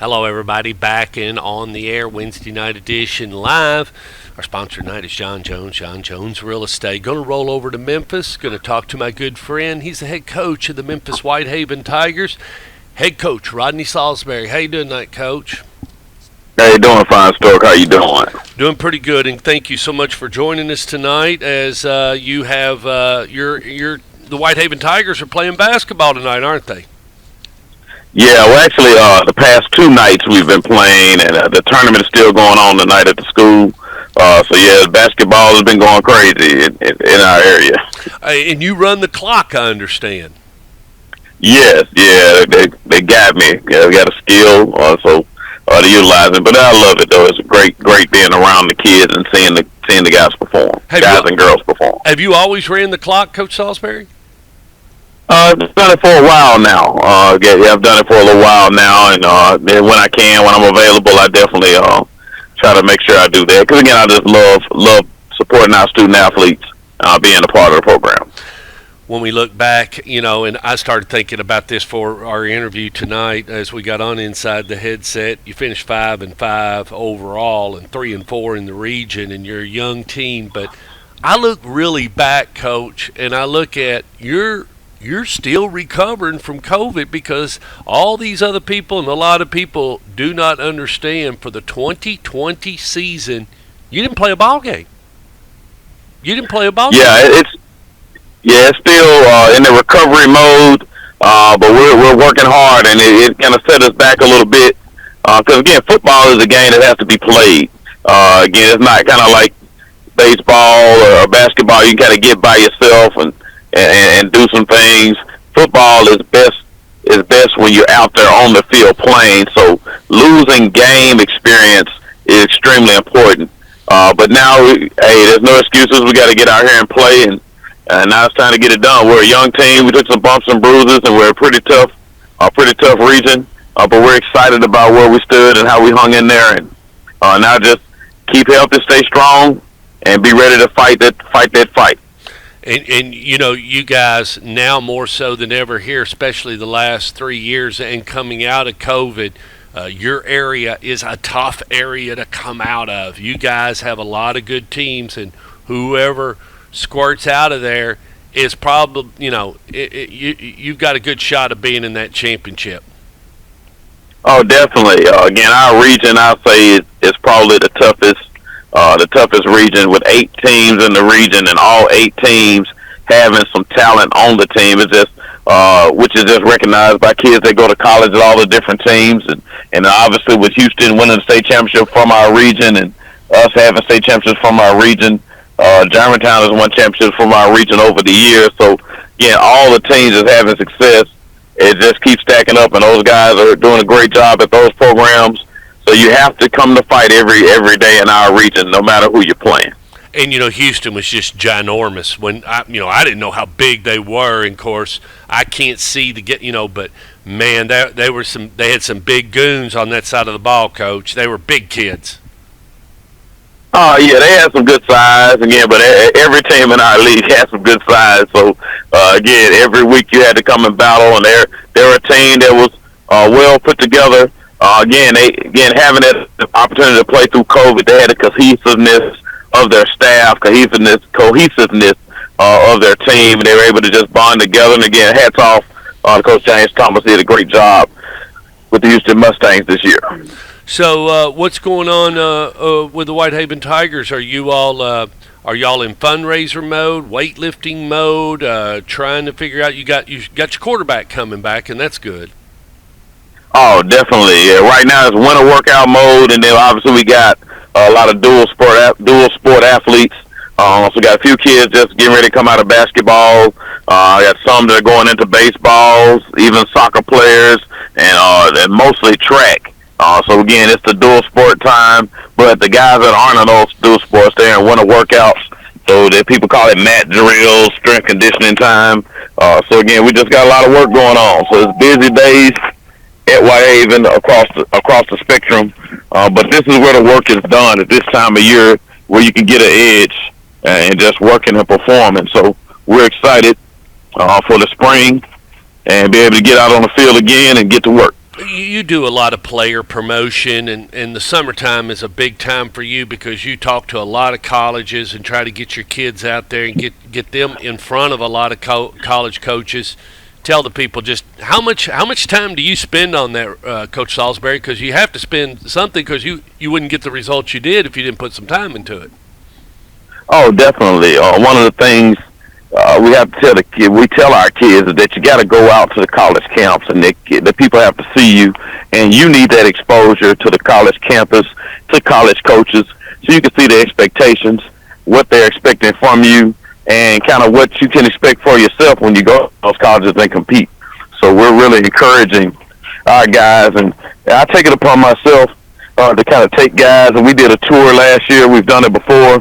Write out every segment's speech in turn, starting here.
Hello, everybody. Back in on the air, Wednesday night edition live. Our sponsor tonight is John Jones Real Estate. Going to roll over to Memphis. Going to talk to my good friend. He's the head coach of the Memphis Whitehaven Tigers. Head coach Rodney Saulsberry. How you doing tonight, Coach? How you doing, fine, Stork? How you doing? Doing pretty good, and thank you so much for joining us tonight. As you have the Whitehaven Tigers are playing basketball tonight, aren't they? Yeah, well, actually, the past 2 nights we've been playing, and the tournament is still going on tonight at the school. So, yeah, basketball has been going crazy in our area. And you run the clock, I understand. Yes, yeah, they got me. Yeah, they got a skill, so to utilize it. But I love it, though. It's great being around the kids and seeing the guys perform, and girls perform. Have you always ran the clock, Coach Saulsberry? I've done it for a while now. Yeah, I've done it for a little while now, and when I can, when I'm available, I definitely try to make sure I do that. Because again, I just love supporting our student athletes, being a part of the program. When we look back, and I started thinking about this for our interview tonight as we got on inside the headset. You finished 5-5 overall and 3-4 in the region, and you're a young team. But I look really back, Coach, and I look at you're still recovering from COVID, because all these other people and a lot of people do not understand, for the 2020 season, you didn't play a ball game. Yeah, it's still in the recovery mode, but we're working hard, and it kind of set us back a little bit. Because again, football is a game that has to be played. Again, it's not kind of like baseball or basketball. You can kind of get by yourself and do some things. Football is best when you're out there on the field playing. So losing game experience is extremely important. But now, there's no excuses. We got to get out here and play, and now it's time to get it done. We're a young team. We took some bumps and bruises, and we're a pretty tough region. But we're excited about where we stood and how we hung in there. And now just keep healthy, stay strong, and be ready to fight that fight. And you guys now more so than ever here, especially the last 3 years and coming out of COVID, your area is a tough area to come out of. You guys have a lot of good teams, and whoever squirts out of there is probably, you've got a good shot of being in that championship. Oh, definitely. Again, our region, I'll say, is probably the toughest region, with 8 teams in the region, and all 8 teams having some talent on the team. It's just, which is just recognized by kids that go to college at all the different teams, and obviously with Houston winning the state championship from our region, and us having state championships from our region. Germantown has won championships from our region over the years. So, yeah, all the teams is having success. It just keeps stacking up, and those guys are doing a great job at those programs. So you have to come to fight every day in our region, no matter who you're playing. And Houston was just ginormous. When I didn't know how big they were. And of course, I can't see but man, they had some big goons on that side of the ball, Coach. They were big kids. Oh, yeah, they had some good size, again, but every team in our league has some good size. So, again, every week you had to come and battle, and they're a team that was well put together. Again, having that opportunity to play through COVID, they had the cohesiveness of their staff, cohesiveness of their team, and they were able to just bond together. And, again, hats off to Coach James Thomas. He did a great job with the Houston Mustangs this year. So what's going on with the Whitehaven Tigers? Are y'all in fundraiser mode, weightlifting mode, trying to figure out? You got your quarterback coming back, and that's good. Oh, definitely. Yeah. Right now it's winter workout mode, and then obviously we got a lot of dual sport athletes. So we got a few kids just getting ready to come out of basketball. I got some that are going into baseballs, even soccer players, and mostly track. So again, it's the dual sport time, but the guys that aren't in those dual sports, they're in winter workouts. So that people call it mat drills, strength conditioning time. So again, we just got a lot of work going on. So it's busy days at Whitehaven across the spectrum. But this is where the work is done at this time of year, where you can get an edge and just working and performing. So we're excited for the spring and be able to get out on the field again and get to work. You do a lot of player promotion, and the summertime is a big time for you because you talk to a lot of colleges and try to get your kids out there and get them in front of a lot of college coaches. Tell the people just how much time do you spend on that, Coach Saulsberry? Because you have to spend something because you wouldn't get the results you did if you didn't put some time into it. Oh, definitely. One of the things we have to we tell our kids is that you got to go out to the college camps, and the people have to see you, and you need that exposure to the college campus, to college coaches, so you can see the expectations, what they're expecting from you, and kind of what you can expect for yourself when you go to those colleges and compete. So we're really encouraging our guys, and I take it upon myself to kind of take guys, and we did a tour last year. We've done it before,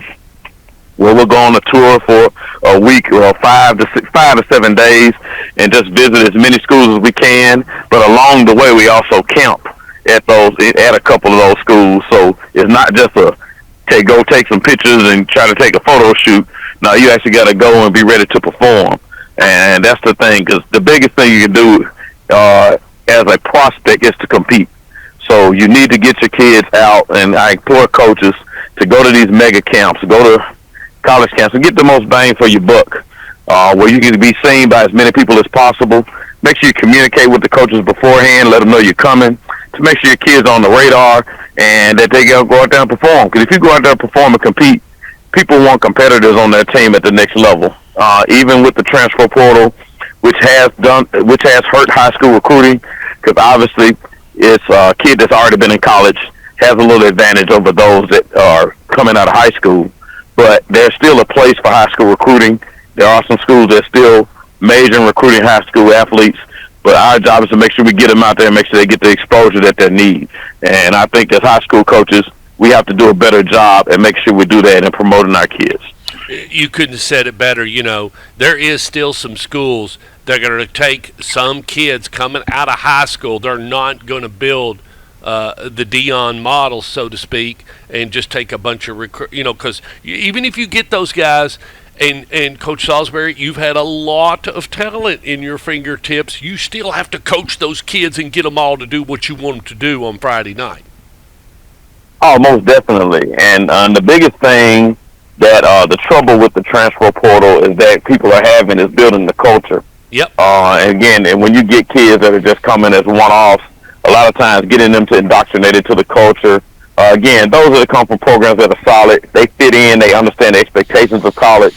where we'll go on a tour for a week, or 5 to 7 days, and just visit as many schools as we can. But along the way, we also camp at a couple of those schools. So it's not just go take some pictures and try to take a photo shoot. No, you actually got to go and be ready to perform, and that's the thing. Because the biggest thing you can do as a prospect is to compete. So you need to get your kids out, and I implore coaches to go to these mega camps, go to college camps, and get the most bang for your buck, where you can be seen by as many people as possible. Make sure you communicate with the coaches beforehand, let them know you're coming, to make sure your kids are on the radar and that they go out there and perform. Because if you go out there and perform and compete, people want competitors on their team at the next level. Even with the transfer portal, which has hurt high school recruiting, because obviously it's a kid that's already been in college has a little advantage over those that are coming out of high school. But there's still a place for high school recruiting. There are some schools that still major in recruiting high school athletes. But our job is to make sure we get them out there and make sure they get the exposure that they need. And I think as high school coaches, we have to do a better job and make sure we do that in promoting our kids. You couldn't have said it better. There is still some schools that are going to take some kids coming out of high school. They're not going to build the Dion model, so to speak, and just take a bunch of because even if you get those guys, and Coach Saulsberry, you've had a lot of talent in your fingertips, you still have to coach those kids and get them all to do what you want them to do on Friday night. Oh, most definitely. And the biggest thing that the trouble with the transfer portal is that people are having is building the culture. Yep. And when you get kids that are just coming as one-offs, a lot of times getting them to indoctrinate it to the culture. Again, those are the come from programs that are solid. They fit in. They understand the expectations of college.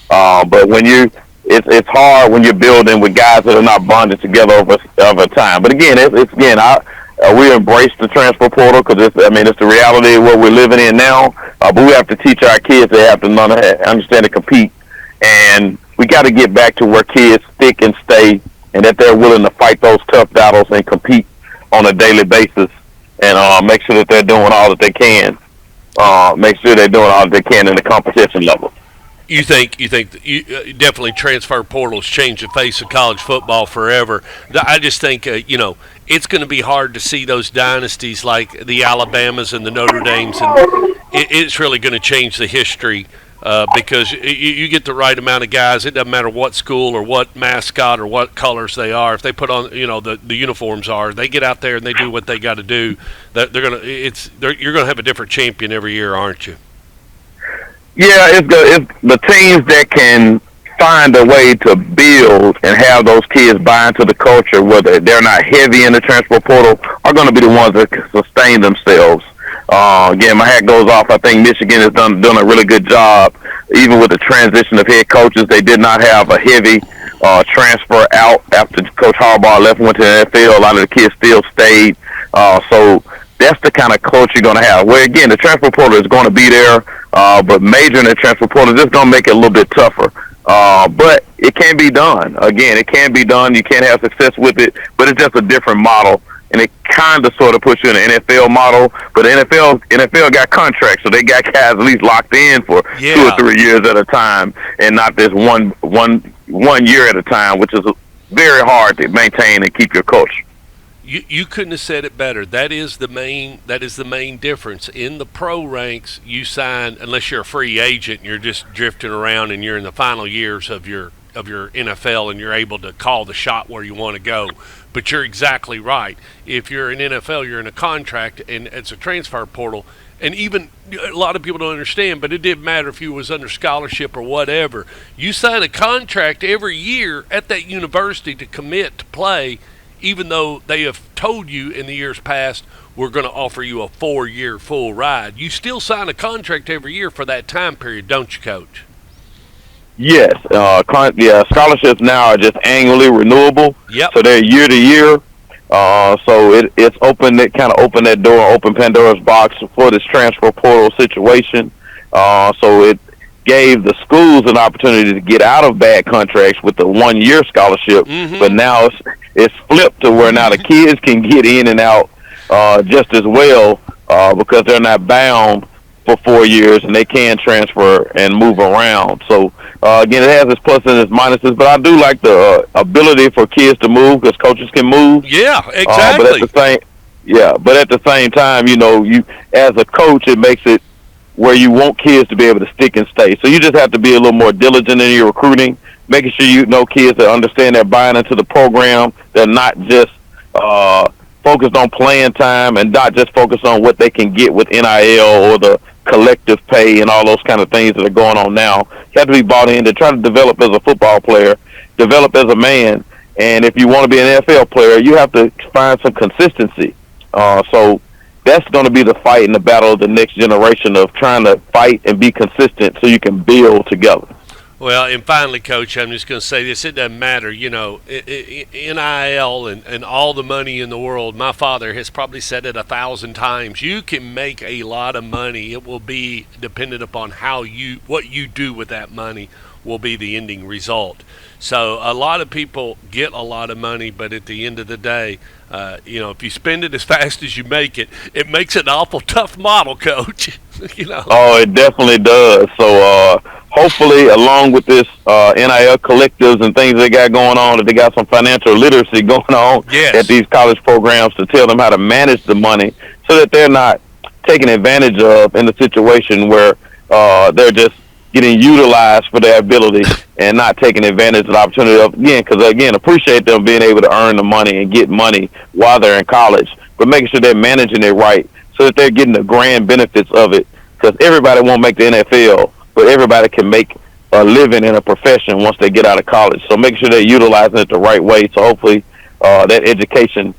But when it's hard when you're building with guys that are not bonded together over time. But again, we embrace the transfer portal because it's the reality of what we're living in now. But we have to teach our kids. They have to learn to understand to compete, and we got to get back to where kids stick and stay, and that they're willing to fight those tough battles and compete on a daily basis, and make sure that they're doing all that they can. Make sure they're doing all that they can in the competition level. You think definitely transfer portals change the face of college football forever. I just think it's going to be hard to see those dynasties like the Alabamas and the Notre Dames, and it's really going to change the history. Because you get the right amount of guys. It doesn't matter what school or what mascot or what colors they are. If they put on, the uniforms are, they get out there and they do what they got to do. You're gonna have a different champion every year, aren't you? Yeah, it's the teams that can find a way to build and have those kids buy into the culture, whether they're not heavy in the transfer portal, are going to be the ones that can sustain themselves. Again, my hat goes off. I think Michigan has done a really good job, even with the transition of head coaches. They did not have a heavy transfer out after Coach Harbaugh left and went to the NFL. A lot of the kids still stayed. So that's the kind of coach you're going to have. Where, again, the transfer portal is going to be there, but majoring in the transfer portal is just going to make it a little bit tougher. But it can be done. Again, it can be done. You can have success with it, but it's just a different model. And it kind of sort of puts you in an NFL model, but the NFL got contracts, so they got guys at least locked in for 2 or 3 years at a time, and not this one year at a time, which is very hard to maintain and keep your culture. You couldn't have said it better. That is the main difference. In the pro ranks, you sign, unless you're a free agent and you're just drifting around and you're in the final years of your of your NFL and you're able to call the shot where you want to go. But you're exactly right. If you're in NFL, you're in a contract, and it's a transfer portal. And even a lot of people don't understand, but it didn't matter if you was under scholarship or whatever. You sign a contract every year at that university to commit to play, even though they have told you in the years past, we're going to offer you a 4-year full ride. You still sign a contract every year for that time period, don't you, Coach? Yes, scholarships now are just annually renewable. Yep. So they're year to year. So it's open. It kind of opened that door, opened Pandora's box for this transfer portal situation. So it gave the schools an opportunity to get out of bad contracts with the 1-year scholarship. Mm-hmm. But now it's flipped to where now the kids can get in and out just as well because they're not bound for 4 years, and they can transfer and move around. So again, it has its pluses and its minuses, but I do like the ability for kids to move because coaches can move. Yeah, exactly. But at the same time, you as a coach, it makes it where you want kids to be able to stick and stay. So you just have to be a little more diligent in your recruiting, making sure you know kids that understand they're buying into the program. They're not just focused on playing time and not just focused on what they can get with NIL or the collective pay and all those kind of things that are going on now. You have to be bought in to try to develop as a football player, develop as a man, and if you want to be an NFL player, you have to find some consistency. So that's going to be the fight and the battle of the next generation of trying to fight and be consistent so you can build together. Well, and finally, Coach, I'm just going to say this. It doesn't matter, NIL and all the money in the world. My father has probably said it 1,000 times. You can make a lot of money. It will be dependent upon what you do with that money will be the ending result. So a lot of people get a lot of money, but at the end of the day, if you spend it as fast as you make it, it makes it an awful tough model, Coach. Oh, it definitely does. So hopefully, along with this NIL collectives and things they got going on, that they got some financial literacy going on at these college programs to tell them how to manage the money so that they're not taken advantage of in a situation where they're just getting utilized for their ability and not taking advantage of the opportunity of, appreciate them being able to earn the money and get money while they're in college, but making sure they're managing it right so that they're getting the grand benefits of it, because everybody won't make the NFL, but everybody can make a living in a profession once they get out of college. So making sure they're utilizing it the right way, so hopefully that education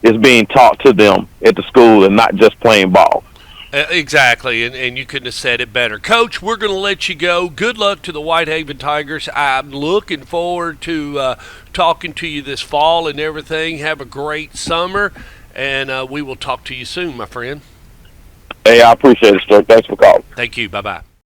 is being taught to them at the school and not just playing ball. Exactly, and you couldn't have said it better. Coach, we're going to let you go. Good luck to the Whitehaven Tigers. I'm looking forward to talking to you this fall and everything. Have a great summer, and we will talk to you soon, my friend. Hey, I appreciate it, sir. Thanks for calling. Thank you. Bye-bye.